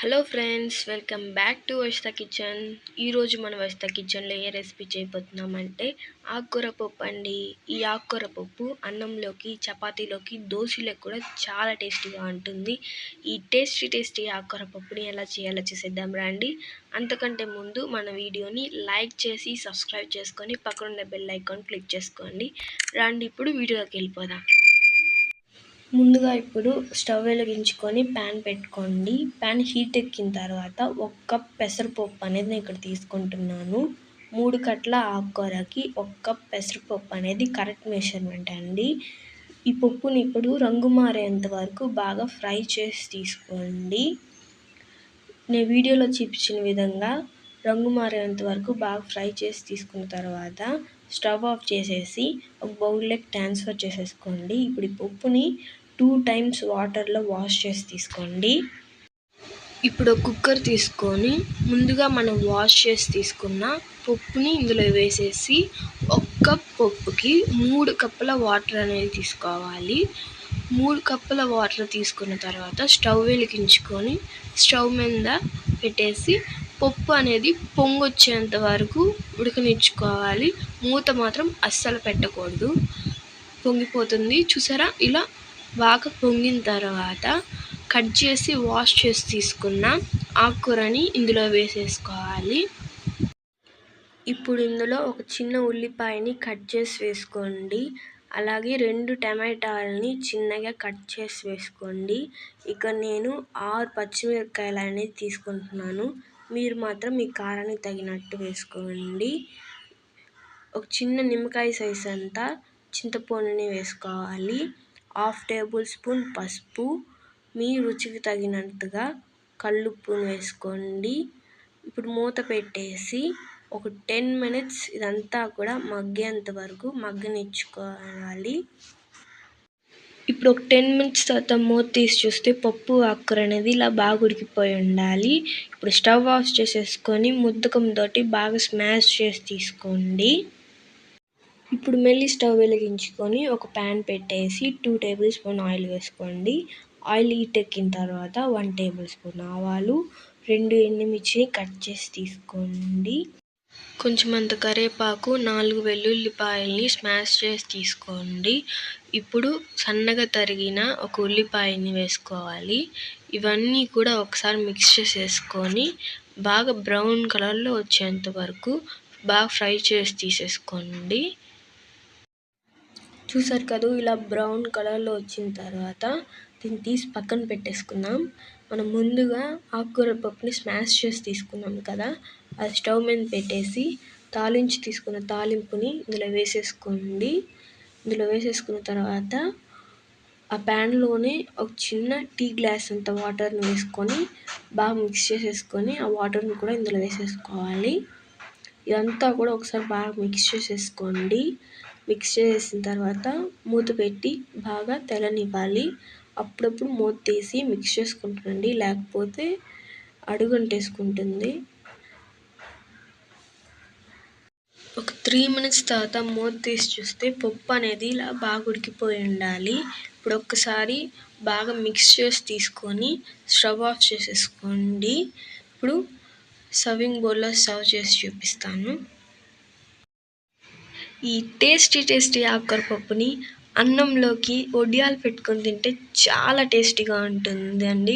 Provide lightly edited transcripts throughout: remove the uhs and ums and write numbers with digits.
Hello friends, welcome back to Varshita kitchen. ఈరోజు మనం వర్షిత కిచెన్లో ఏ రెసిపీ చేయబోతున్నామంటే ఆకుకూర పప్పు అండి. ఈ ఆకుకూర పప్పు అన్నంలోకి, చపాతీలోకి, దోశలకు కూడా చాలా టేస్టీగా ఉంటుంది. ఈ టేస్టీ ఆకుకూర పప్పుని ఎలా చేయాలో చూసేద్దాం రండి. అంతకంటే ముందు మన వీడియోని లైక్ చేసి సబ్స్క్రైబ్ చేసుకొని పక్కన బెల్ ఐకాన్ క్లిక్ చేసుకోండి. రండి ఇప్పుడు వీడియోకి వెళ్ళిపోదాం. ముందుగా ఇప్పుడు స్టవ్ వెలిగించుకొని ప్యాన్ పెట్టుకోండి. ప్యాన్ హీట్ ఎక్కిన తర్వాత 1 కప్ పెసరపప్పు అనేది నేను ఇక్కడ తీసుకుంటున్నాను. 3 కట్ల ఆకుకూరకి 1 కప్ పెసరపప్పు అనేది కరెక్ట్ మెజర్మెంట్ అండి. ఈ పప్పుని ఇప్పుడు రంగు మారేంత వరకు బాగా ఫ్రై చేసి తీసుకోండి. నేను వీడియోలో చూపించిన విధంగా రంగు మారేంత వరకు బాగా ఫ్రై చేసి తీసుకున్న తర్వాత స్టవ్ ఆఫ్ చేసేసి ఒక బౌల్లోకి ట్రాన్స్ఫర్ చేసేసుకోండి. ఇప్పుడు ఈ పప్పుని 2 టైమ్స్ వాటర్లో వాష్ చేసి తీసుకోండి. ఇప్పుడు ఒక కుక్కర్ తీసుకొని ముందుగా మనం వాష్ చేసి తీసుకున్న పప్పుని ఇందులో వేసేసి 1 కప్ పప్పుకి 3 కప్పుల వాటర్ అనేది తీసుకోవాలి. 3 కప్పుల వాటర్ తీసుకున్న తర్వాత స్టవ్ వెలిగించుకొని స్టవ్ మీద పెట్టేసి పప్పు అనేది పొంగొచ్చేంత వరకు ఉడకనిచ్చుకోవాలి. మూత మాత్రం అస్సలు పెట్టకూడదు, పొంగిపోతుంది. చూసారా, ఇలా బాగా పొంగిన తర్వాత కట్ చేసి వాష్ చేసి తీసుకున్న ఆకుకూరని ఇందులో వేసేసుకోవాలి. ఇప్పుడు ఇందులో ఒక చిన్న ఉల్లిపాయని కట్ చేసి వేసుకోండి. అలాగే 2 టమాటాలని చిన్నగా కట్ చేసి వేసుకోండి. ఇక నేను 6 పచ్చిమిరపకాయలు అనేది తీసుకుంటున్నాను. మీరు మాత్రం మీ కారానికి తగినట్టు వేసుకోండి. ఒక చిన్న నిమ్మకాయ సైజ్ అంతా చింతపండుని వేసుకోవాలి. 1/2 టేబుల్ స్పూన్ పసుపు, మీ రుచికి తగినట్టుగా కల్లుప్పును వేసుకోండి. ఇప్పుడు మూత పెట్టేసి ఒక 10 మినిట్స్ ఇదంతా కూడా మగ్గేంత వరకు మగ్గనిచ్చుకోవాలి. ఇప్పుడు ఒక 10 మినిట్స్ తర్వాత మూత తీసి చూస్తే పప్పు ఆకుకూర అనేది ఇలా బాగా ఉడికిపోయి ఉండాలి. ఇప్పుడు స్టవ్ ఆఫ్ చేసేసుకొని ముద్దకంతోటి బాగా స్మాష్ చేసి తీసుకోండి. ఇప్పుడు మళ్ళీ స్టవ్ వెలిగించుకొని ఒక ప్యాన్ పెట్టేసి 2 టేబుల్ స్పూన్ ఆయిల్ వేసుకోండి. ఆయిల్ హీట్ ఎక్కిన తర్వాత 1 టేబుల్ స్పూన్ ఆవాలు, 2 ఎండుమిర్చిని కట్ చేసి తీసుకోండి. కొంచెం అంత కరివేపాకు, 4 వెల్లుల్లిపాయల్ని స్మాష్ చేసి తీసుకోండి. ఇప్పుడు సన్నగా తరిగిన ఒక ఉల్లిపాయని వేసుకోవాలి. ఇవన్నీ కూడా ఒకసారి మిక్స్ చేసేసుకొని బాగా బ్రౌన్ కలర్లో వచ్చేంత వరకు బాగా ఫ్రై చేసి తీసేసుకోండి. చూసారు కదా, ఇలా బ్రౌన్ కలర్లో వచ్చిన తర్వాత దీన్ని తీసి పక్కన పెట్టేసుకుందాం. మనం ముందుగా ఆకుకూర పప్పుని స్మాష్ చేసి తీసుకున్నాం కదా, అది స్టవ్ మీద పెట్టేసి తాలించి తీసుకున్న తాలింపుని ఇందులో వేసేసుకోండి. ఇందులో వేసేసుకున్న తర్వాత ఆ ప్యాన్లోనే ఒక చిన్న టీ గ్లాస్ అంత వాటర్ని వేసుకొని బాగా మిక్స్ చేసేసుకొని ఆ వాటర్ని కూడా ఇందులో వేసేసుకోవాలి. ఇదంతా కూడా ఒకసారి బాగా మిక్స్ చేసేసుకోండి. మిక్స్ చేసిన తర్వాత మూత పెట్టి బాగా తెల్లనివ్వాలి. అప్పుడప్పుడు మూత తీసి మిక్స్ చేసుకుంటుండండి, లేకపోతే అడుగంటేసుకుంటుంది. ఒక 3 మినిట్స్ తర్వాత మూత తీసి చూస్తే పప్పు అనేది ఇలా బాగా ఉడికిపోయి ఉండాలి. ఇప్పుడు ఒక్కసారి బాగా మిక్స్ చేసి తీసుకొని స్టవ్ ఆఫ్ చేసేసుకోండి. ఇప్పుడు సర్వింగ్ బౌల్లో సర్వ్ చేసి చూపిస్తాను. ఈ టేస్టీ ఆకుకూర పప్పుని అన్నంలోకి వడియాలు పెట్టుకొని తింటే చాలా టేస్టీగా ఉంటుందండి.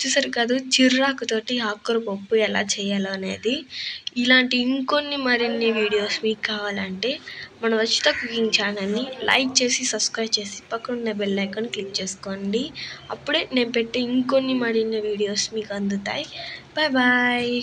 చూసారు కదా, చిర్రాకుతోటి ఆకుకూర పప్పు ఎలా చేయాలో అనేది. ఇలాంటి ఇంకొన్ని మరిన్ని వీడియోస్ మీకు కావాలంటే మన వర్షిత కుకింగ్ ఛానల్ని లైక్ చేసి సబ్స్క్రైబ్ చేసి పక్కన బెల్ ఐకాన్ క్లిక్ చేసుకోండి. అప్పుడే నేను పెట్టే ఇంకొన్ని మరిన్ని వీడియోస్ మీకు అందుతాయి. Bye bye.